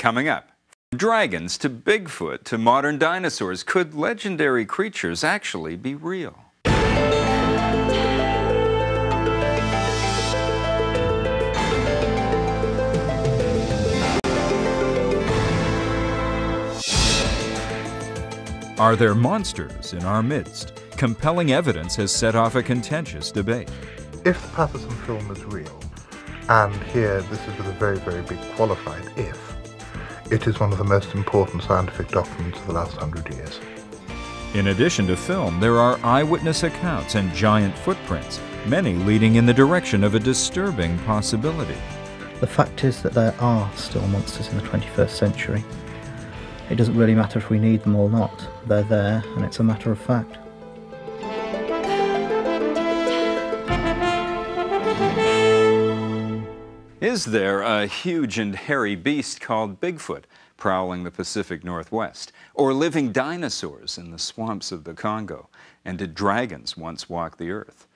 Coming up, from dragons to Bigfoot to modern dinosaurs, could legendary creatures actually be real? Are there monsters in our midst? Compelling evidence has set off a contentious debate. If the Patterson film is real, and here this is with a very, very big qualified if, it is one of the most important scientific documents of the last 100 years. In addition to film, there are eyewitness accounts and giant footprints, many leading in the direction of a disturbing possibility. The fact is that there are still monsters in the 21st century. It doesn't really matter if we need them or not. They're there, and it's a matter of fact. Is there a huge and hairy beast called Bigfoot prowling the Pacific Northwest? Or living dinosaurs in the swamps of the Congo? And did dragons once walk the earth?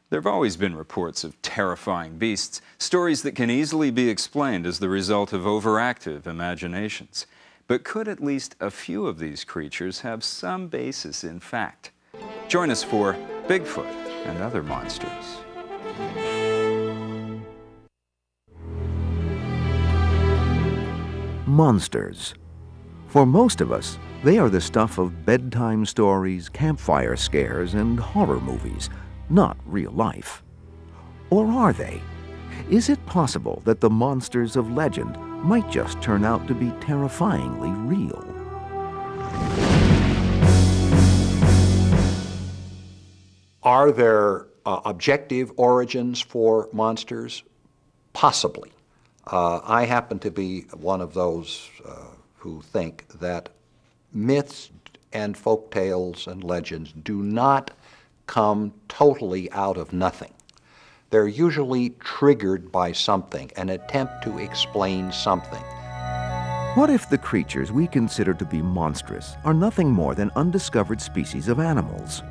There have always been reports of terrifying beasts, stories that can easily be explained as the result of overactive imaginations. But could at least a few of these creatures have some basis in fact? Join us for Bigfoot and Other Monsters. Monsters. For most of us, they are the stuff of bedtime stories, campfire scares, and horror movies, not real life. Or are they? Is it possible that the monsters of legend might just turn out to be terrifyingly real? Are there objective origins for monsters? Possibly. I happen to be one of those who think that myths and folk tales and legends do not come totally out of nothing. They're usually triggered by something, an attempt to explain something. What if the creatures we consider to be monstrous are nothing more than undiscovered species of animals?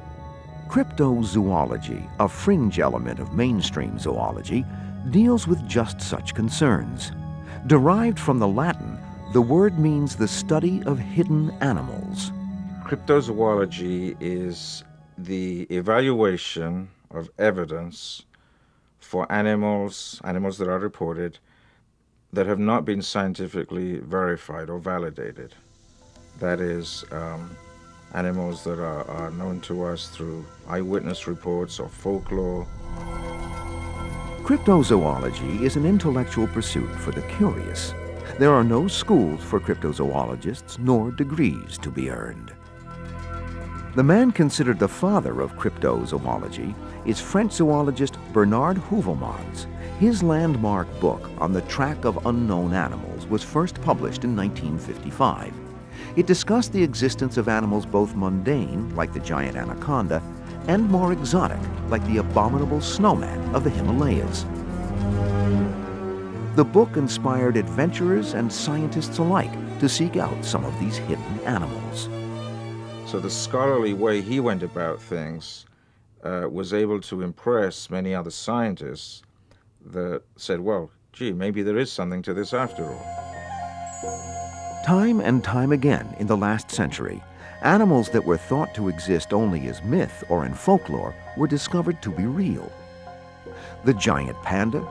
Cryptozoology, a fringe element of mainstream zoology, deals with just such concerns. Derived from the Latin, the word means the study of hidden animals. Cryptozoology is the evaluation of evidence for animals that are reported that have not been scientifically verified or validated. That is, animals that are known to us through eyewitness reports or folklore. Cryptozoology is an intellectual pursuit for the curious. There are no schools for cryptozoologists, nor degrees to be earned. The man considered the father of cryptozoology is French zoologist Bernard Heuvelmans. His landmark book, On the Track of Unknown Animals, was first published in 1955. It discussed the existence of animals both mundane, like the giant anaconda, and more exotic, like the abominable snowman of the Himalayas. The book inspired adventurers and scientists alike to seek out some of these hidden animals. So the scholarly way he went about things was able to impress many other scientists that said, well, gee, maybe there is something to this after all. Time and time again in the last century, animals that were thought to exist only as myth or in folklore were discovered to be real. The giant panda,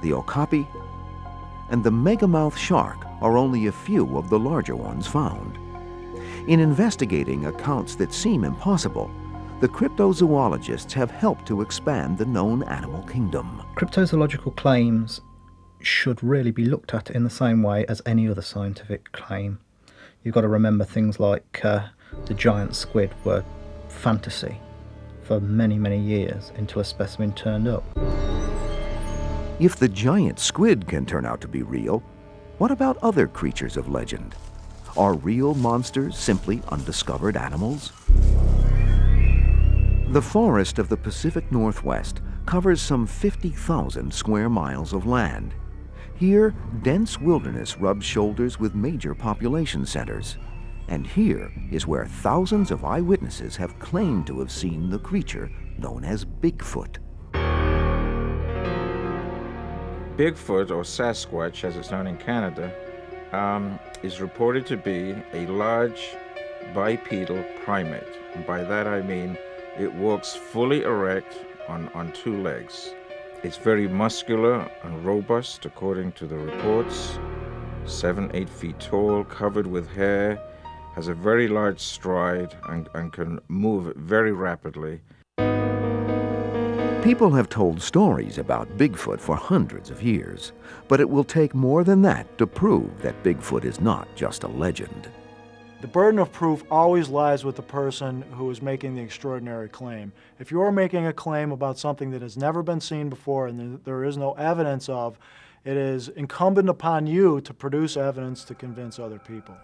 the okapi, and the megamouth shark are only a few of the larger ones found. In investigating accounts that seem impossible, the cryptozoologists have helped to expand the known animal kingdom. Cryptozoological claims should really be looked at in the same way as any other scientific claim. You've got to remember things like the giant squid were fantasy for many, many years until a specimen turned up. If the giant squid can turn out to be real, what about other creatures of legend? Are real monsters simply undiscovered animals? The forest of the Pacific Northwest covers some 50,000 square miles of land. Here, dense wilderness rubs shoulders with major population centers. And here is where thousands of eyewitnesses have claimed to have seen the creature known as Bigfoot. Bigfoot, or Sasquatch as it's known in Canada, is reported to be a large bipedal primate. And by that I mean it walks fully erect on two legs. It's very muscular and robust, according to the reports. 7-8 feet tall, covered with hair, has a very large stride and can move very rapidly. People have told stories about Bigfoot for hundreds of years, but it will take more than that to prove that Bigfoot is not just a legend. The burden of proof always lies with the person who is making the extraordinary claim. If you're making a claim about something that has never been seen before and there is no evidence of, it is incumbent upon you to produce evidence to convince other people.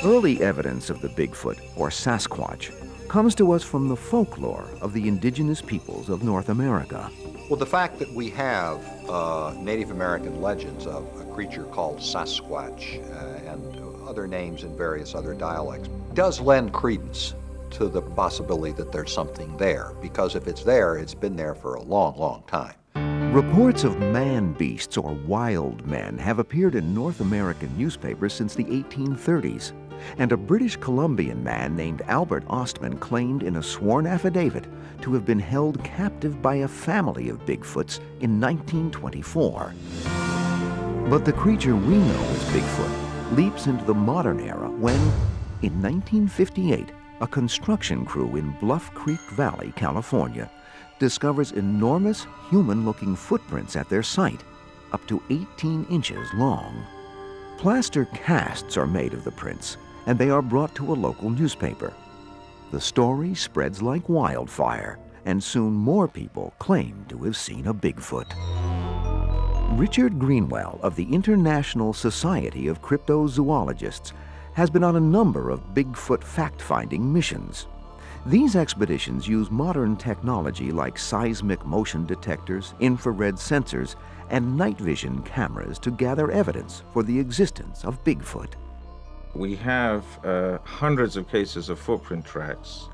Early evidence of the Bigfoot, or Sasquatch, comes to us from the folklore of the indigenous peoples of North America. Well, the fact that we have Native American legends of a creature called Sasquatch and other names in various other dialects does lend credence to the possibility that there's something there, because if it's there, it's been there for a long, long time. Reports of man-beasts or wild men have appeared in North American newspapers since the 1830s, and a British Columbian man named Albert Ostman claimed in a sworn affidavit to have been held captive by a family of Bigfoots in 1924. But the creature we know as Bigfoot leaps into the modern era when, in 1958, a construction crew in Bluff Creek Valley, California, discovers enormous human-looking footprints at their site, up to 18 inches long. Plaster casts are made of the prints, and they are brought to a local newspaper. The story spreads like wildfire, and soon more people claim to have seen a Bigfoot. Richard Greenwell of the International Society of Cryptozoologists has been on a number of Bigfoot fact-finding missions. These expeditions use modern technology like seismic motion detectors, infrared sensors, and night vision cameras to gather evidence for the existence of Bigfoot. We have hundreds of cases of footprint tracks.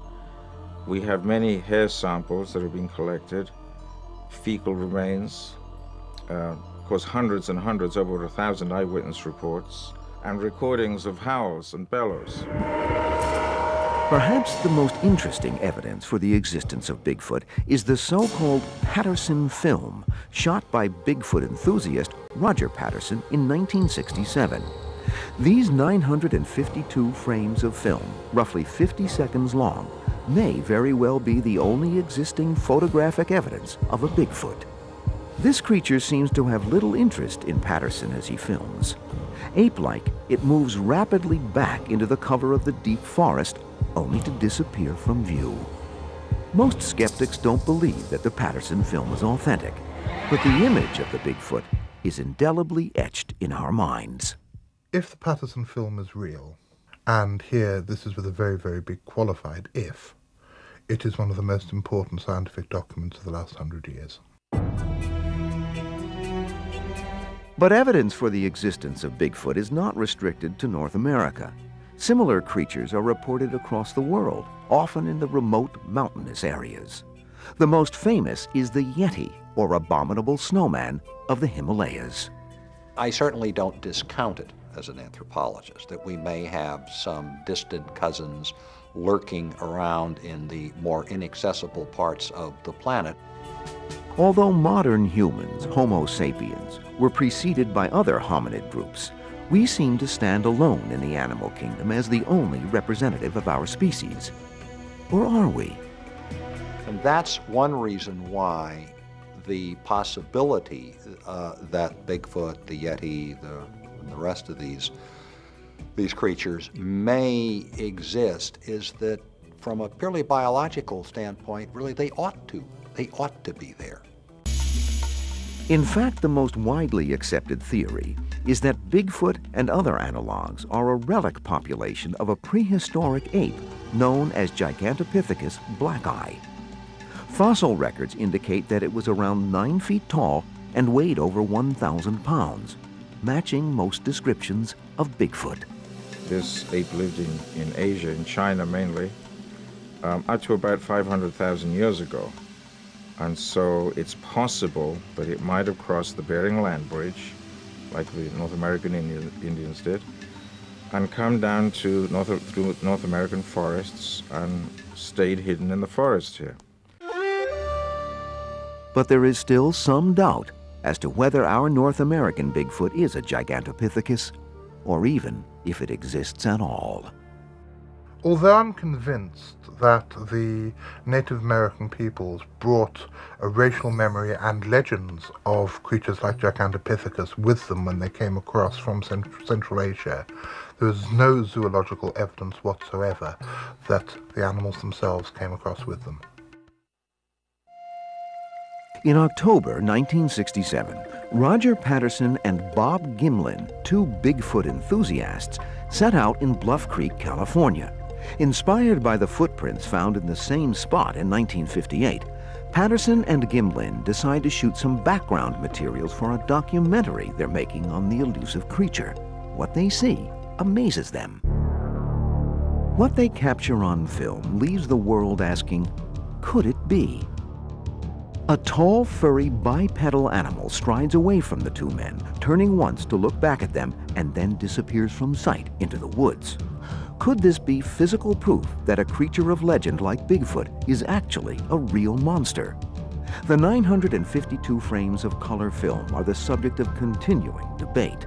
We have many hair samples that have been collected, fecal remains, of course hundreds and hundreds, over 1,000 eyewitness reports, and recordings of howls and bellows. Perhaps the most interesting evidence for the existence of Bigfoot is the so-called Patterson film, shot by Bigfoot enthusiast Roger Patterson in 1967. These 952 frames of film, roughly 50 seconds long, may very well be the only existing photographic evidence of a Bigfoot. This creature seems to have little interest in Patterson as he films. Ape-like, it moves rapidly back into the cover of the deep forest, only to disappear from view. Most skeptics don't believe that the Patterson film is authentic, but the image of the Bigfoot is indelibly etched in our minds. If the Patterson film is real, and here this is with a very, very big qualified if, it is one of the most important scientific documents of the last 100 years. But evidence for the existence of Bigfoot is not restricted to North America. Similar creatures are reported across the world, often in the remote mountainous areas. The most famous is the Yeti, or abominable snowman, of the Himalayas. I certainly don't discount it as an anthropologist, that we may have some distant cousins lurking around in the more inaccessible parts of the planet. Although modern humans, Homo sapiens, were preceded by other hominid groups, we seem to stand alone in the animal kingdom as the only representative of our species. Or are we? And that's one reason why the possibility that Bigfoot, the Yeti, and the rest of these creatures may exist is that from a purely biological standpoint, really they ought to be there. In fact, the most widely accepted theory is that Bigfoot and other analogs are a relic population of a prehistoric ape known as Gigantopithecus blackeye. Fossil records indicate that it was around 9 feet tall and weighed over 1,000 pounds, matching most descriptions of Bigfoot. This ape lived in Asia, in China mainly, up to about 500,000 years ago. And so it's possible that it might have crossed the Bering Land Bridge like the North American Indians did, and come down to through North American forests and stayed hidden in the forest here. But there is still some doubt as to whether our North American Bigfoot is a Gigantopithecus, or even if it exists at all. Although I'm convinced that the Native American peoples brought a racial memory and legends of creatures like Gigantopithecus with them when they came across from Central Asia, there is no zoological evidence whatsoever that the animals themselves came across with them. In October 1967, Roger Patterson and Bob Gimlin, two Bigfoot enthusiasts, set out in Bluff Creek, California. Inspired by the footprints found in the same spot in 1958, Patterson and Gimlin decide to shoot some background materials for a documentary they're making on the elusive creature. What they see amazes them. What they capture on film leaves the world asking, could it be? A tall, furry, bipedal animal strides away from the two men, turning once to look back at them, and then disappears from sight into the woods. Could this be physical proof that a creature of legend like Bigfoot is actually a real monster? The 952 frames of color film are the subject of continuing debate.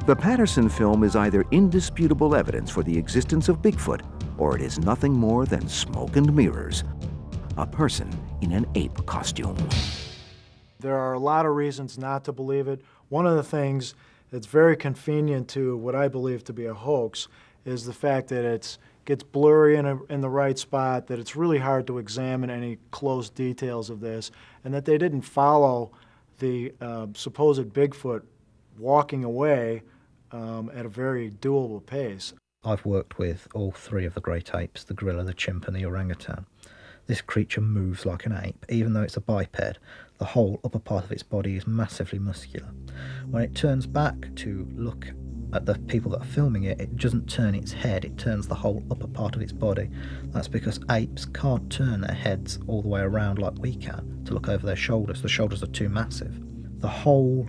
The Patterson film is either indisputable evidence for the existence of Bigfoot, or it is nothing more than smoke and mirrors. A person in an ape costume. There are a lot of reasons not to believe it. One of the things that's very convenient to what I believe to be a hoax is the fact that it gets blurry in the right spot, that it's really hard to examine any close details of this, and that they didn't follow the supposed Bigfoot walking away at a very doable pace. I've worked with all three of the great apes, the gorilla, the chimp and the orangutan. This creature moves like an ape. Even though it's a biped, the whole upper part of its body is massively muscular. When it turns back to look at the people that are filming it, it doesn't turn its head, it turns the whole upper part of its body. That's because apes can't turn their heads all the way around like we can to look over their shoulders. The shoulders are too massive. The whole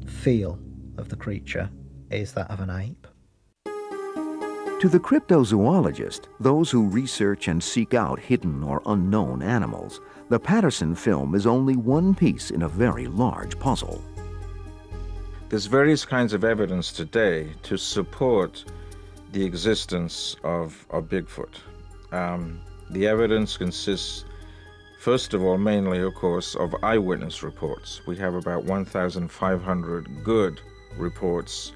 feel of the creature is that of an ape. To the cryptozoologist, those who research and seek out hidden or unknown animals, the Patterson film is only one piece in a very large puzzle. There's various kinds of evidence today to support the existence of Bigfoot. The evidence consists, first of all, mainly, of course, of eyewitness reports. We have about 1,500 good reports.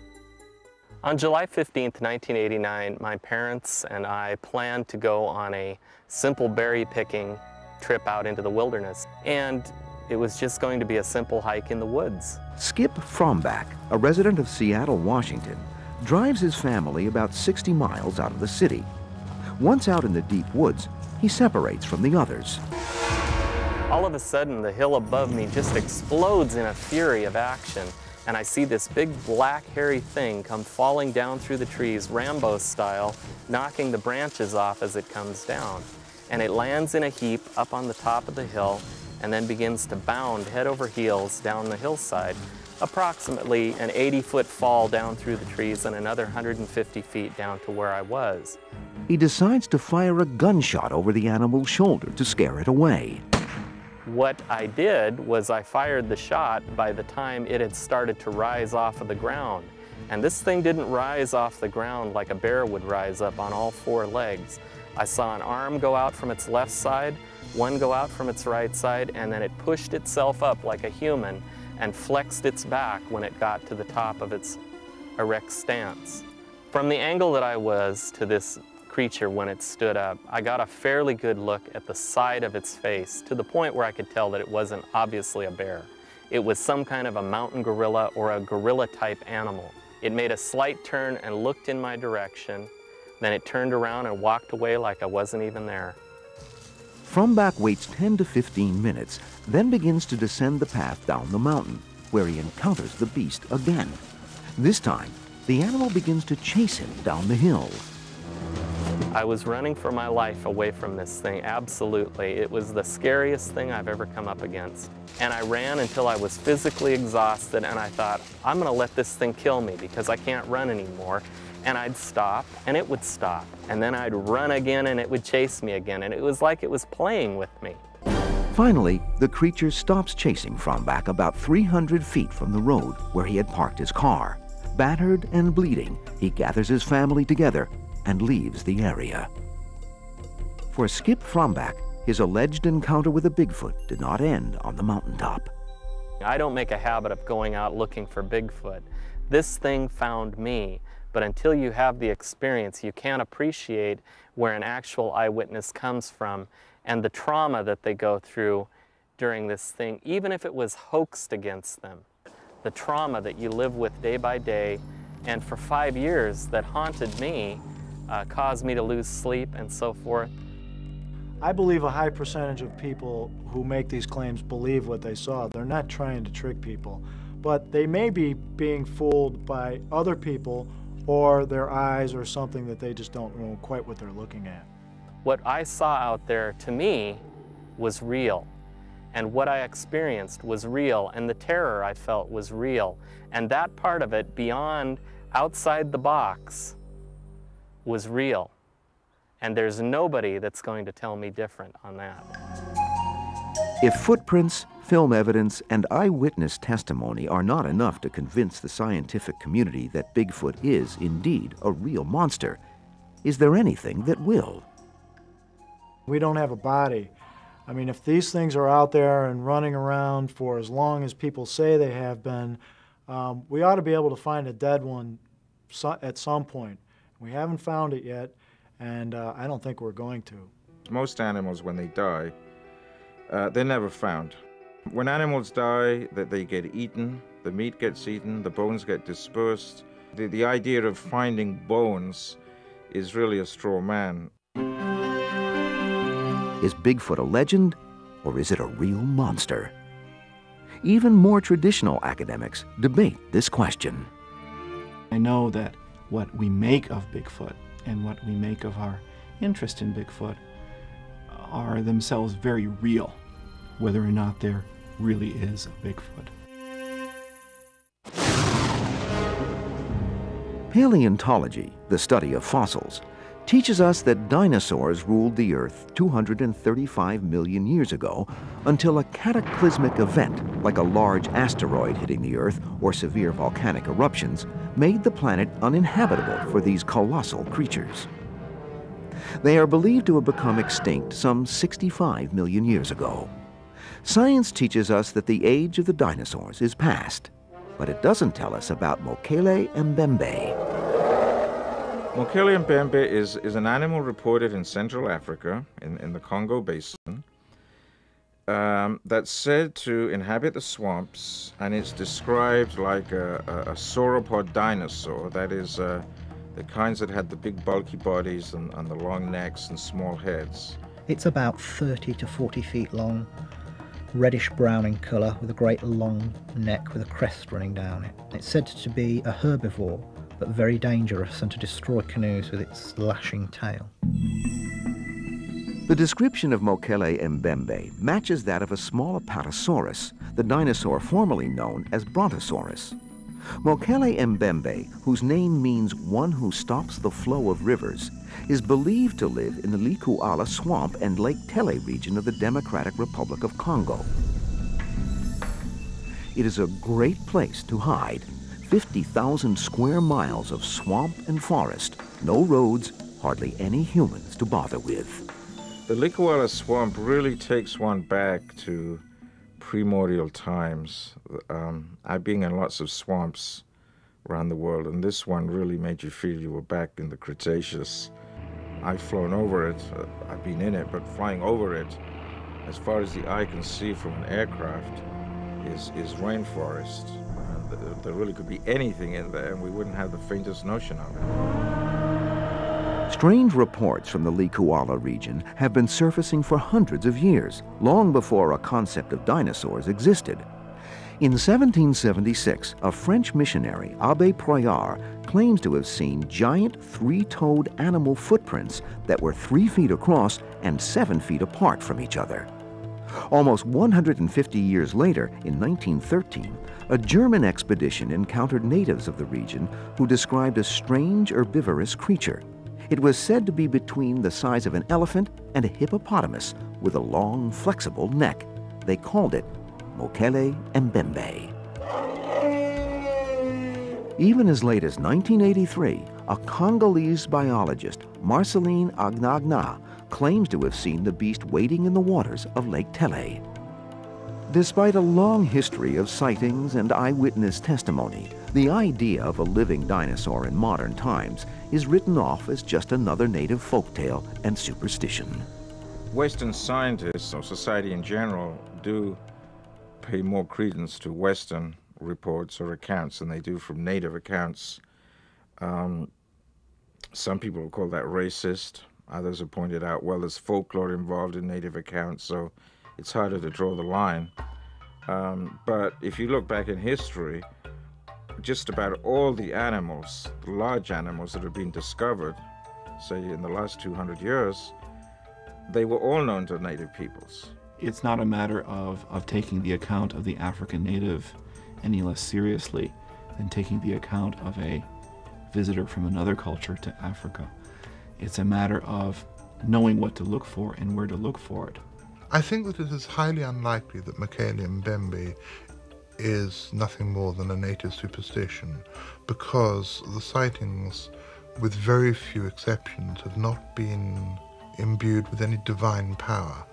On July 15th, 1989, my parents and I planned to go on a simple berry picking trip out into the wilderness. And it was just going to be a simple hike in the woods. Skip Frombach, a resident of Seattle, Washington, drives his family about 60 miles out of the city. Once out in the deep woods, he separates from the others. All of a sudden, the hill above me just explodes in a fury of action. And I see this big black hairy thing come falling down through the trees, Rambo style, knocking the branches off as it comes down. And it lands in a heap up on the top of the hill and then begins to bound head over heels down the hillside, approximately an 80-foot fall down through the trees and another 150 feet down to where I was. He decides to fire a gunshot over the animal's shoulder to scare it away. What I did was I fired the shot by the time it had started to rise off of the ground. And this thing didn't rise off the ground like a bear would rise up on all four legs. I saw an arm go out from its left side, one go out from its right side, and then it pushed itself up like a human and flexed its back when it got to the top of its erect stance. From the angle that I was to this creature when it stood up, I got a fairly good look at the side of its face, to the point where I could tell that it wasn't obviously a bear. It was some kind of a mountain gorilla or a gorilla-type animal. It made a slight turn and looked in my direction, then it turned around and walked away like I wasn't even there. Frombach waits 10 to 15 minutes, then begins to descend the path down the mountain, where he encounters the beast again. This time, the animal begins to chase him down the hill. I was running for my life away from this thing, absolutely. It was the scariest thing I've ever come up against. And I ran until I was physically exhausted, and I thought, I'm gonna let this thing kill me because I can't run anymore. And I'd stop, and it would stop. And then I'd run again, and it would chase me again. And it was like it was playing with me. Finally, the creature stops chasing Frombach about 300 feet from the road where he had parked his car. Battered and bleeding, he gathers his family together and leaves the area. For Skip Frombach, his alleged encounter with a Bigfoot did not end on the mountaintop. I don't make a habit of going out looking for Bigfoot. This thing found me, but until you have the experience, you can't appreciate where an actual eyewitness comes from and the trauma that they go through during this thing, even if it was hoaxed against them. The trauma that you live with day by day, and for 5 years that haunted me, caused me to lose sleep and so forth. I believe a high percentage of people who make these claims believe what they saw. They're not trying to trick people, but they may be being fooled by other people or their eyes or something that they just don't know quite what they're looking at. What I saw out there, to me, was real. And what I experienced was real, and the terror I felt was real. And that part of it, beyond, outside the box, was real. And there's nobody that's going to tell me different on that. If footprints, film evidence, and eyewitness testimony are not enough to convince the scientific community that Bigfoot is indeed a real monster, is there anything that will? We don't have a body. I mean, if these things are out there and running around for as long as people say they have been, we ought to be able to find a dead one at some point. We haven't found it yet, and I don't think we're going to. Most animals, when they die, they're never found. When animals die, they get eaten, the meat gets eaten, the bones get dispersed. The idea of finding bones is really a straw man. Is Bigfoot a legend, or is it a real monster? Even more traditional academics debate this question. I know that what we make of Bigfoot and what we make of our interest in Bigfoot are themselves very real, whether or not there really is a Bigfoot. Paleontology, the study of fossils, teaches us that dinosaurs ruled the Earth 235 million years ago until a cataclysmic event, like a large asteroid hitting the Earth or severe volcanic eruptions, made the planet uninhabitable for these colossal creatures. They are believed to have become extinct some 65 million years ago. Science teaches us that the age of the dinosaurs is past, but it doesn't tell us about Mokele Mbembe. Mokele Mbembe is an animal reported in Central Africa, in the Congo Basin, that's said to inhabit the swamps, and it's described like a sauropod dinosaur, that is, the kinds that had the big bulky bodies and the long necks and small heads. It's about 30 to 40 feet long, reddish-brown in colour, with a great long neck with a crest running down it. It's said to be a herbivore, but very dangerous, and to destroy canoes with its lashing tail. The description of Mokele Mbembe matches that of a small Apatosaurus, the dinosaur formerly known as Brontosaurus. Mokele Mbembe, whose name means one who stops the flow of rivers, is believed to live in the Likuala swamp and Lake Tele region of the Democratic Republic of Congo. It is a great place to hide. 50,000 square miles of swamp and forest, no roads, hardly any humans to bother with. The Likuala swamp really takes one back to primordial times. I've been in lots of swamps around the world, and this one really made you feel you were back in the Cretaceous. I've flown over it, I've been in it, but flying over it, as far as the eye can see from an aircraft, is rainforest. There really could be anything in there, and we wouldn't have the faintest notion of it. Strange reports from the Likuala region have been surfacing for hundreds of years, long before a concept of dinosaurs existed. In 1776, a French missionary, Abbé Proyard, claims to have seen giant three-toed animal footprints that were 3 feet across and 7 feet apart from each other. Almost 150 years later, in 1913, a German expedition encountered natives of the region who described a strange herbivorous creature. It was said to be between the size of an elephant and a hippopotamus with a long, flexible neck. They called it Mokele Mbembe. Even as late as 1983, a Congolese biologist, Marceline Agnagna, claims to have seen the beast wading in the waters of Lake Tele. Despite a long history of sightings and eyewitness testimony, the idea of a living dinosaur in modern times is written off as just another native folktale and superstition. Western scientists, or society in general, do pay more credence to Western reports or accounts than they do from native accounts. Some people will call that racist. Others have pointed out, well, there's folklore involved in native accounts, so it's harder to draw the line. But if you look back in history, just about all the animals, the large animals that have been discovered, say in the last 200 years, they were all known to native peoples. It's not a matter of taking the account of the African native any less seriously than taking the account of a visitor from another culture to Africa. It's a matter of knowing what to look for and where to look for it. I think that it is highly unlikely that Mokele Mbembe is nothing more than a native superstition, because the sightings, with very few exceptions, have not been imbued with any divine power.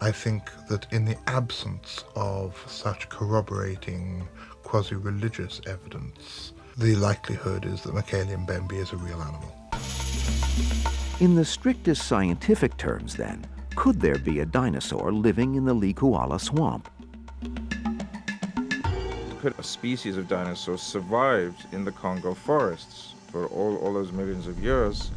I think that in the absence of such corroborating quasi-religious evidence, the likelihood is that Mokele Mbembe is a real animal. In the strictest scientific terms, then, could there be a dinosaur living in the Likuala swamp? Could a species of dinosaur survived in the Congo forests for all those millions of years?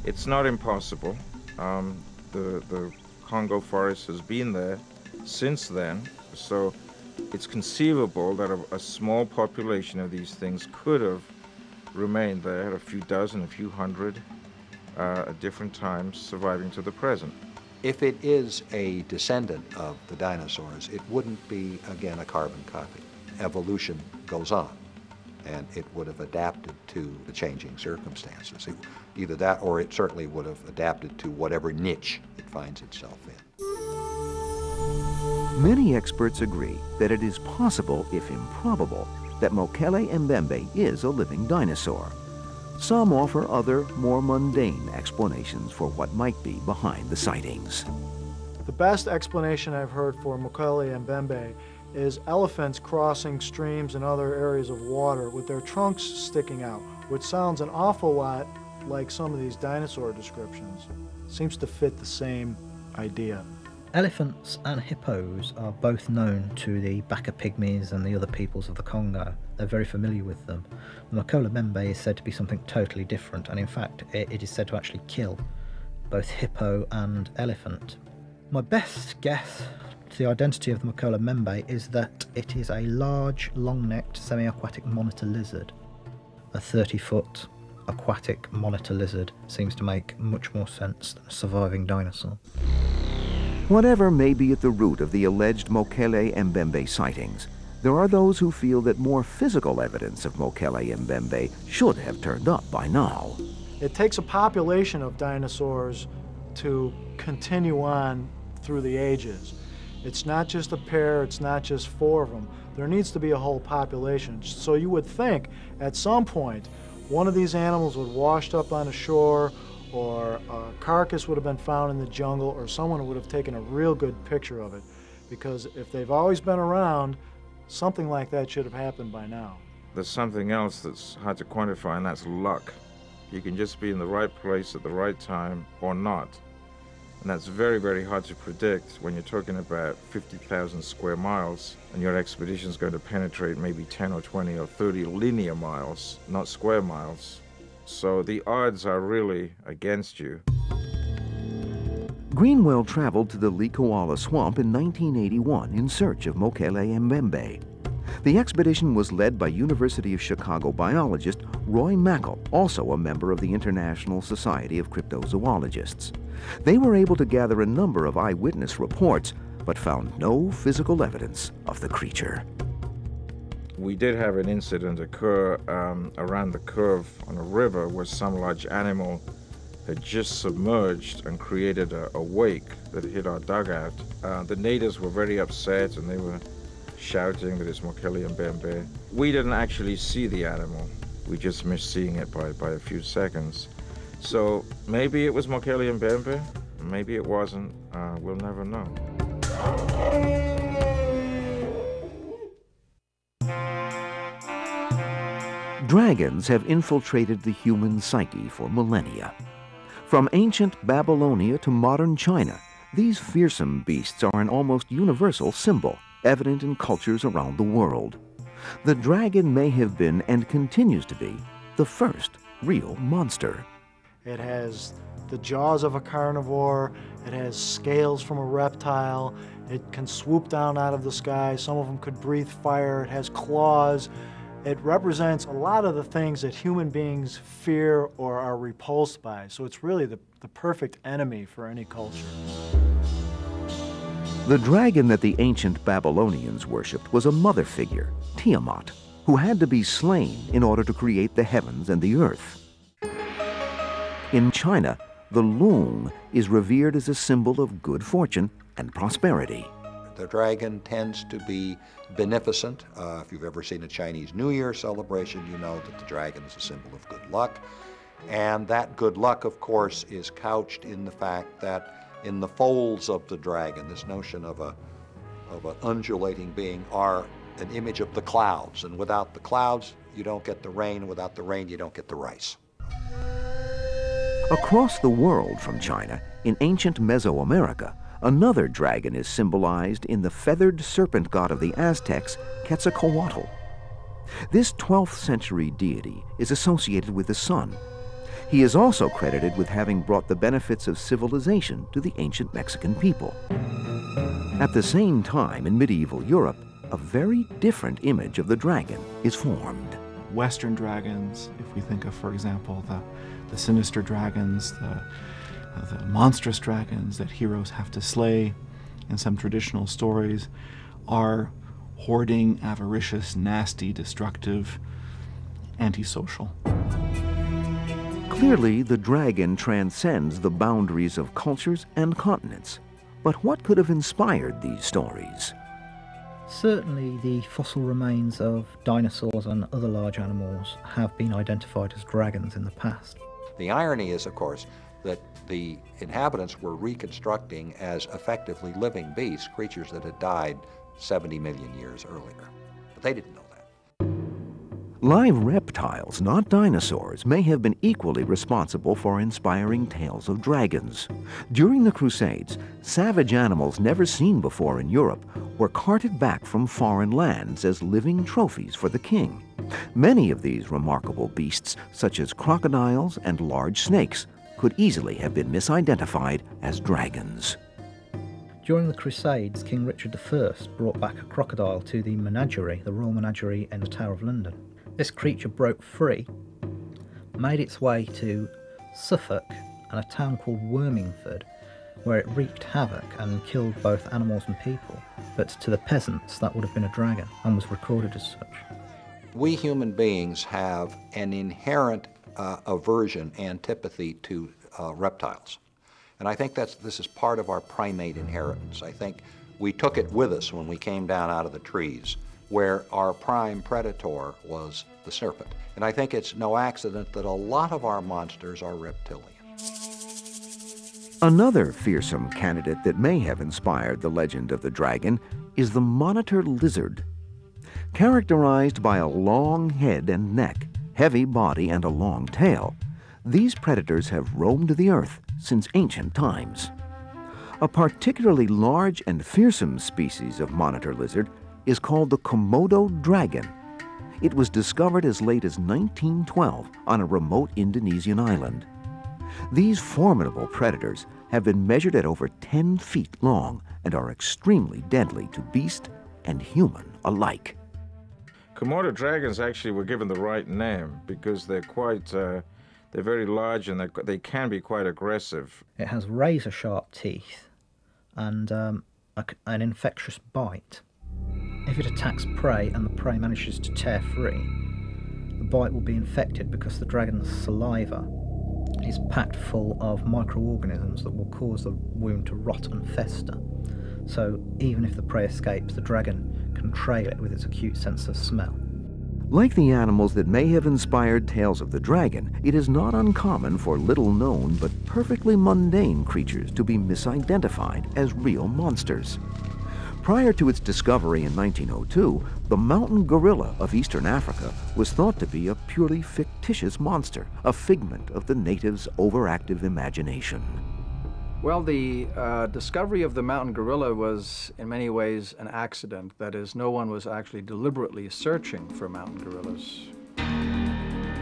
It's not impossible. The Congo forest has been there since then, so it's conceivable that a small population of these things could have remained there, a few dozen, a few hundred, at different times, surviving to the present. If it is a descendant of the dinosaurs, it wouldn't be, again, a carbon copy. Evolution goes on, and it would have adapted to the changing circumstances. Either that, or it certainly would have adapted to whatever niche it finds itself in. Many experts agree that it is possible, if improbable, that Mokele Mbembe is a living dinosaur. Some offer other, more mundane explanations for what might be behind the sightings. The best explanation I've heard for Mokele Mbembe is elephants crossing streams and other areas of water with their trunks sticking out, which sounds an awful lot like some of these dinosaur descriptions. Seems to fit the same idea. Elephants and hippos are both known to the Baka pygmies and the other peoples of the Congo. They're very familiar with them. The Mokele Mbembe is said to be something totally different, and in fact it is said to actually kill both hippo and elephant. My best guess to the identity of the Mokele Mbembe is that it is a large, long-necked, semi-aquatic monitor lizard. A 30-foot aquatic monitor lizard seems to make much more sense than a surviving dinosaur. Whatever may be at the root of the alleged Mokele Mbembe sightings, there are those who feel that more physical evidence of Mokele Mbembe should have turned up by now. It takes a population of dinosaurs to continue on through the ages. It's not just a pair, it's not just 4 of them. There needs to be a whole population. So you would think at some point one of these animals would washed up on the shore, or a carcass would have been found in the jungle, or someone would have taken a real good picture of it. Because if they've always been around, something like that should have happened by now. There's something else that's hard to quantify, and that's luck. You can just be in the right place at the right time or not. And that's very, very hard to predict when you're talking about 50,000 square miles and your expedition is going to penetrate maybe 10 or 20 or 30 linear miles, not square miles. So the odds are really against you. Greenwell traveled to the Likuala swamp in 1981 in search of Mokele Mbembe. The expedition was led by University of Chicago biologist Roy Mackal, also a member of the International Society of Cryptozoologists. They were able to gather a number of eyewitness reports, but found no physical evidence of the creature. We did have an incident occur around the curve on a river where some large animal had just submerged and created a wake that hit our dugout. The natives were very upset and they were shouting that it's Mokele Mbembe. We didn't actually see the animal. We just missed seeing it by a few seconds. So maybe it was Mokele Mbembe, maybe it wasn't. We'll never know. Dragons have infiltrated the human psyche for millennia. From ancient Babylonia to modern China, these fearsome beasts are an almost universal symbol, evident in cultures around the world. The dragon may have been, and continues to be, the first real monster. It has the jaws of a carnivore, it has scales from a reptile, it can swoop down out of the sky, some of them could breathe fire, it has claws. It represents a lot of the things that human beings fear or are repulsed by. So it's really the perfect enemy for any culture. The dragon that the ancient Babylonians worshipped was a mother figure, Tiamat, who had to be slain in order to create the heavens and the earth. In China, the loon is revered as a symbol of good fortune and prosperity. The dragon tends to be beneficent. If you've ever seen a Chinese New Year celebration, you know that the dragon is a symbol of good luck. And that good luck, of course, is couched in the fact that in the folds of the dragon, this notion of an undulating being, are an image of the clouds. And without the clouds, you don't get the rain. Without the rain, you don't get the rice. Across the world from China, in ancient Mesoamerica, another dragon is symbolized in the feathered serpent god of the Aztecs, Quetzalcoatl. This 12th century deity is associated with the sun. He is also credited with having brought the benefits of civilization to the ancient Mexican people. At the same time, in medieval Europe, a very different image of the dragon is formed. Western dragons, if we think of, for example, the sinister dragons, the monstrous dragons that heroes have to slay in some traditional stories, are hoarding, avaricious, nasty, destructive, antisocial. Clearly, the dragon transcends the boundaries of cultures and continents. But what could have inspired these stories? Certainly the fossil remains of dinosaurs and other large animals have been identified as dragons in the past. The irony is, of course, that the inhabitants were reconstructing as effectively living beasts, creatures that had died 70 million years earlier. But they didn't know that. Live reptiles, not dinosaurs, may have been equally responsible for inspiring tales of dragons. During the Crusades, savage animals never seen before in Europe were carted back from foreign lands as living trophies for the king. Many of these remarkable beasts, such as crocodiles and large snakes, could easily have been misidentified as dragons. During the Crusades, King Richard I brought back a crocodile to the menagerie, the Royal Menagerie in the Tower of London. This creature broke free, made its way to Suffolk and a town called Wormingford, where it wreaked havoc and killed both animals and people. But to the peasants, that would have been a dragon and was recorded as such. We human beings have an inherent aversion, antipathy to reptiles. And I think this is part of our primate inheritance. I think we took it with us when we came down out of the trees, where our prime predator was the serpent. And I think it's no accident that a lot of our monsters are reptilian. Another fearsome candidate that may have inspired the legend of the dragon is the monitor lizard. Characterized by a long head and neck, heavy body, and a long tail, these predators have roamed the earth since ancient times. A particularly large and fearsome species of monitor lizard is called the Komodo dragon. It was discovered as late as 1912 on a remote Indonesian island. These formidable predators have been measured at over 10 feet long and are extremely deadly to beast and human alike. Komodo dragons actually were given the right name because they're quite, they're very large and they can be quite aggressive. It has razor-sharp teeth and an infectious bite. If it attacks prey and the prey manages to tear free, the bite will be infected because the dragon's saliva is packed full of microorganisms that will cause the wound to rot and fester. So even if the prey escapes, the dragon can trail it with its acute sense of smell. Like the animals that may have inspired tales of the dragon, it is not uncommon for little-known but perfectly mundane creatures to be misidentified as real monsters. Prior to its discovery in 1902, the mountain gorilla of eastern Africa was thought to be a purely fictitious monster, a figment of the natives' overactive imagination. Well, the discovery of the mountain gorilla was in many ways an accident. That is, no one was actually deliberately searching for mountain gorillas.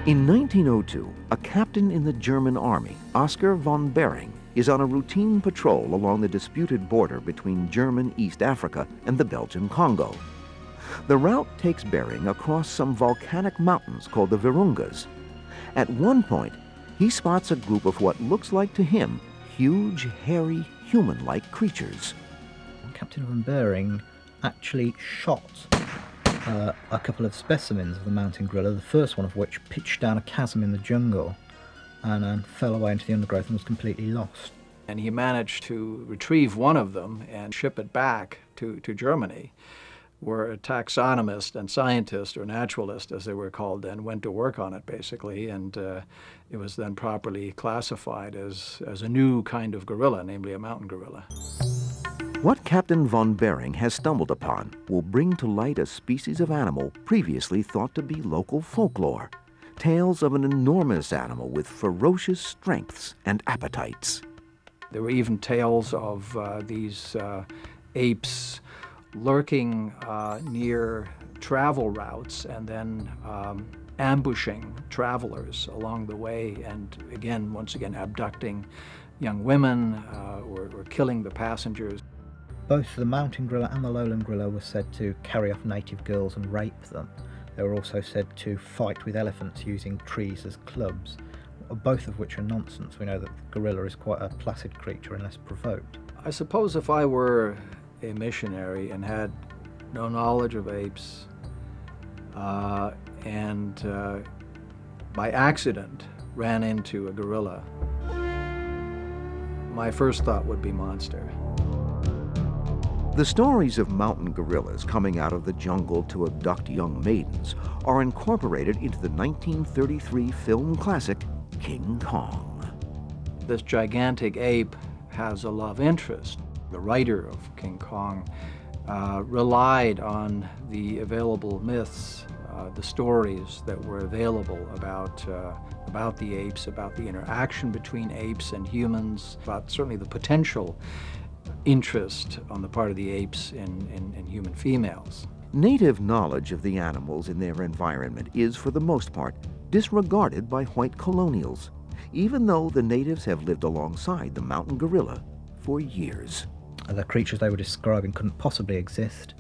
In 1902, a captain in the German army, Oskar von Behring, is on a routine patrol along the disputed border between German East Africa and the Belgian Congo. The route takes Behring across some volcanic mountains called the Virungas. At one point, he spots a group of what looks like to him huge, hairy, human-like creatures. Captain von Behring actually shot a couple of specimens of the mountain gorilla, the first one of which pitched down a chasm in the jungle and fell away into the undergrowth and was completely lost. And he managed to retrieve one of them and ship it back to Germany, where a taxonomist and scientist, or naturalist as they were called then, went to work on it basically, and it was then properly classified as a new kind of gorilla, namely a mountain gorilla. What Captain von Behring has stumbled upon will bring to light a species of animal previously thought to be local folklore. Tales of an enormous animal with ferocious strengths and appetites. There were even tales of these apes lurking near travel routes and then ambushing travelers along the way and again, once again, abducting young women or killing the passengers. Both the mountain gorilla and the lowland gorilla were said to carry off native girls and rape them. They were also said to fight with elephants using trees as clubs, both of which are nonsense. We know that the gorilla is quite a placid creature unless provoked. I suppose if I were a missionary and had no knowledge of apes and by accident ran into a gorilla, my first thought would be monster. The stories of mountain gorillas coming out of the jungle to abduct young maidens are incorporated into the 1933 film classic King Kong. This gigantic ape has a love interest. The writer of King Kong relied on the available myths, the stories that were available about the apes, about the interaction between apes and humans, about certainly the potential interest on the part of the apes in human females. Native knowledge of the animals in their environment is, for the most part, disregarded by white colonials, even though the natives have lived alongside the mountain gorilla for years. The creatures they were describing couldn't possibly exist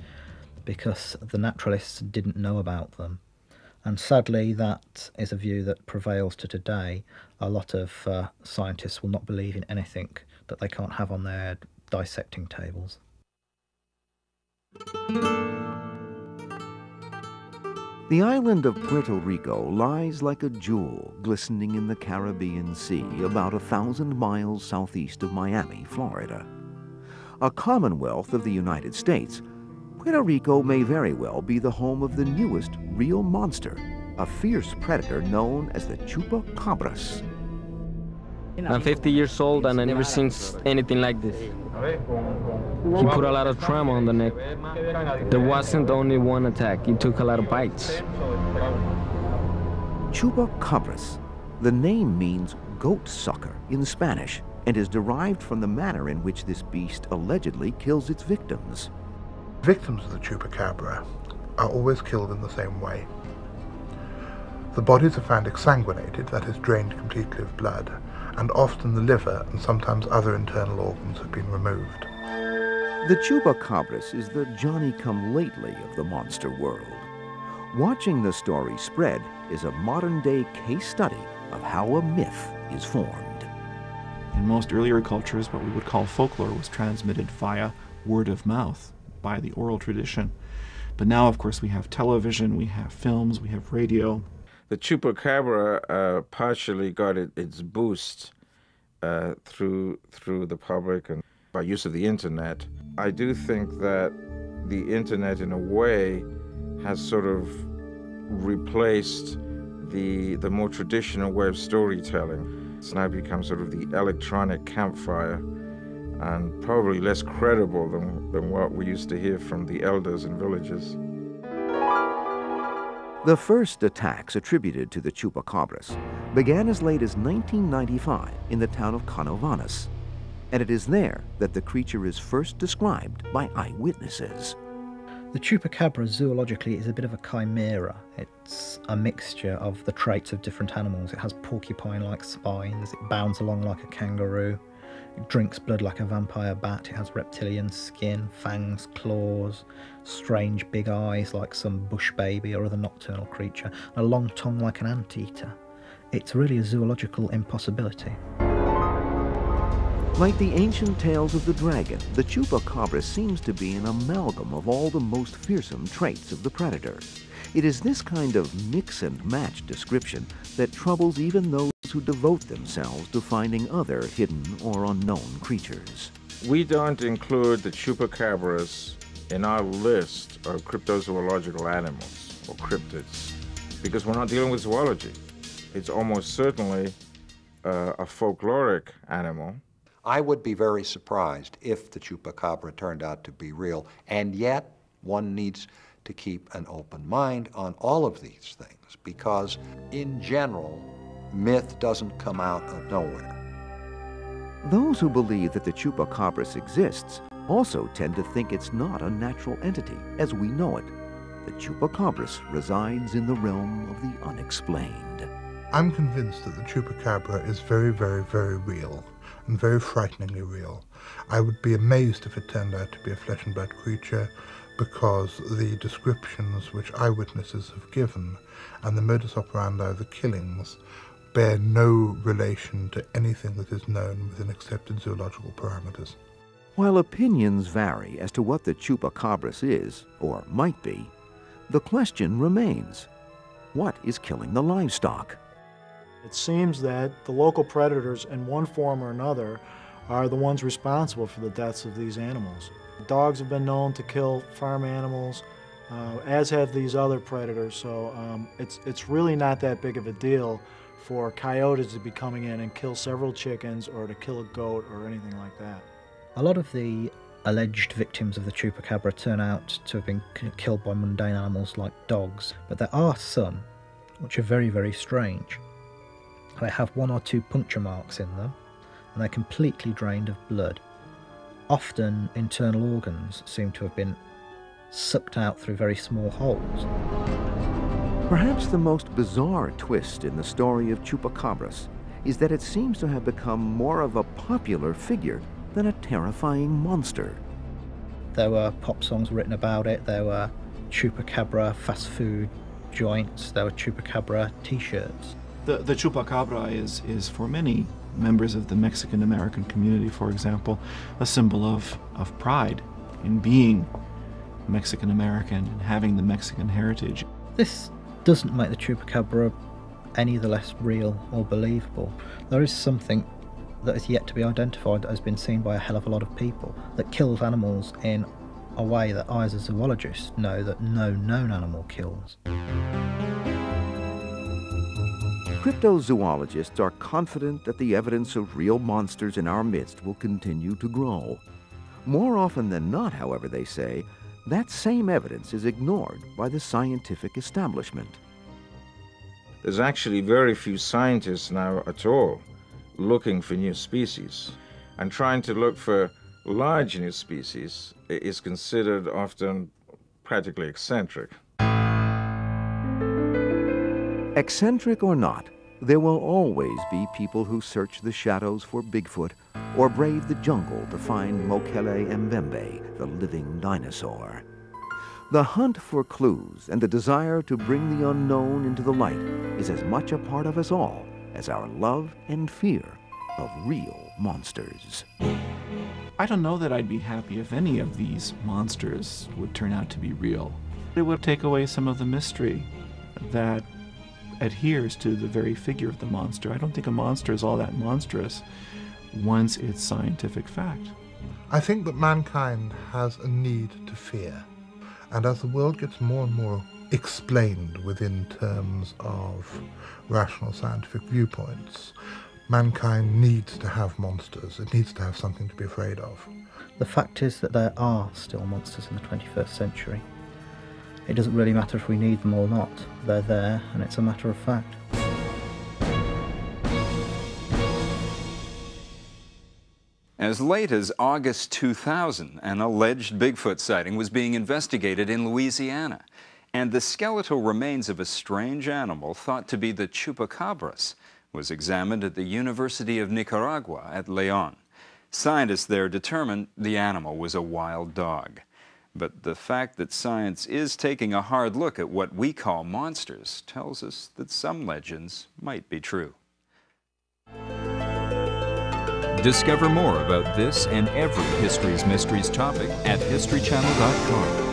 because the naturalists didn't know about them. And sadly, that is a view that prevails to today. A lot of scientists will not believe in anything that they can't have on their dissecting tables. The island of Puerto Rico lies like a jewel glistening in the Caribbean Sea about 1,000 miles southeast of Miami, Florida. A commonwealth of the United States, Puerto Rico may very well be the home of the newest real monster, a fierce predator known as the chupacabras. I'm 50 years old and I never seen anything like this. He put a lot of trauma on the neck. There wasn't only one attack, he took a lot of bites. Chupacabras. The name means goat sucker in Spanish and is derived from the manner in which this beast allegedly kills its victims. Victims of the chupacabra are always killed in the same way. The bodies are found exsanguinated, that is, drained completely of blood, and often the liver and sometimes other internal organs have been removed. The chupacabras is the Johnny-come-lately of the monster world. Watching the story spread is a modern-day case study of how a myth is formed. In most earlier cultures, what we would call folklore was transmitted via word of mouth, by the oral tradition. But now, of course, we have television, we have films, we have radio. The chupacabra partially got its boost through the public and by use of the internet. I do think that the internet, in a way, has sort of replaced the more traditional way of storytelling. It's now become sort of the electronic campfire, and probably less credible than what we used to hear from the elders in villages. The first attacks attributed to the chupacabras began as late as 1995 in the town of Canovanas, and it is there that the creature is first described by eyewitnesses. The chupacabra zoologically is a bit of a chimera. It's a mixture of the traits of different animals. It has porcupine-like spines, it bounds along like a kangaroo, it drinks blood like a vampire bat, it has reptilian skin, fangs, claws, strange big eyes like some bush baby or other nocturnal creature, and a long tongue like an anteater. It's really a zoological impossibility. Like the ancient tales of the dragon, the chupacabra seems to be an amalgam of all the most fearsome traits of the predator. It is this kind of mix and match description that troubles even those who devote themselves to finding other hidden or unknown creatures. We don't include the chupacabras in our list of cryptozoological animals or cryptids because we're not dealing with zoology. It's almost certainly a folkloric animal. I would be very surprised if the chupacabra turned out to be real, and yet one needs to keep an open mind on all of these things because, in general, myth doesn't come out of nowhere. Those who believe that the chupacabras exists also tend to think it's not a natural entity as we know it. The chupacabras resides in the realm of the unexplained. I'm convinced that the chupacabra is very, very, very real, and very frighteningly real. I would be amazed if it turned out to be a flesh and blood creature, because the descriptions which eyewitnesses have given and the modus operandi of the killings bear no relation to anything that is known within accepted zoological parameters. While opinions vary as to what the chupacabras is, or might be, the question remains, what is killing the livestock? It seems that the local predators, in one form or another, are the ones responsible for the deaths of these animals. Dogs have been known to kill farm animals, as have these other predators, so it's really not that big of a deal for coyotes to be coming in and kill several chickens or to kill a goat or anything like that. A lot of the alleged victims of the chupacabra turn out to have been killed by mundane animals like dogs, but there are some which are very, very strange. They have 1 or 2 puncture marks in them, and they're completely drained of blood. Often internal organs seem to have been sucked out through very small holes. Perhaps the most bizarre twist in the story of chupacabras is that it seems to have become more of a popular figure than a terrifying monster. There were pop songs written about it, there were chupacabra fast food joints, there were chupacabra t-shirts. The chupacabra is for many members of the Mexican-American community, for example, a symbol of pride in being Mexican-American and having the Mexican heritage. This doesn't make the chupacabra any the less real or believable. There is something that is yet to be identified that has been seen by a hell of a lot of people, that kills animals in a way that I as a zoologist know that no known animal kills. Cryptozoologists are confident that the evidence of real monsters in our midst will continue to grow. More often than not, however, they say, that same evidence is ignored by the scientific establishment. There's actually very few scientists now at all looking for new species. And trying to look for large new species is considered often practically eccentric. Eccentric or not, there will always be people who search the shadows for Bigfoot or brave the jungle to find Mokele Mbembe, the living dinosaur. The hunt for clues and the desire to bring the unknown into the light is as much a part of us all as our love and fear of real monsters. I don't know that I'd be happy if any of these monsters would turn out to be real. It would take away some of the mystery that adheres to the very figure of the monster. I don't think a monster is all that monstrous once it's scientific fact. I think that mankind has a need to fear. And as the world gets more and more explained within terms of rational scientific viewpoints, mankind needs to have monsters. It needs to have something to be afraid of. The fact is that there are still monsters in the 21st century. It doesn't really matter if we need them or not. They're there, and it's a matter of fact. As late as August 2000, an alleged Bigfoot sighting was being investigated in Louisiana, and the skeletal remains of a strange animal thought to be the chupacabras was examined at the University of Nicaragua at León. Scientists there determined the animal was a wild dog. But the fact that science is taking a hard look at what we call monsters tells us that some legends might be true. Discover more about this and every History's Mysteries topic at historychannel.com.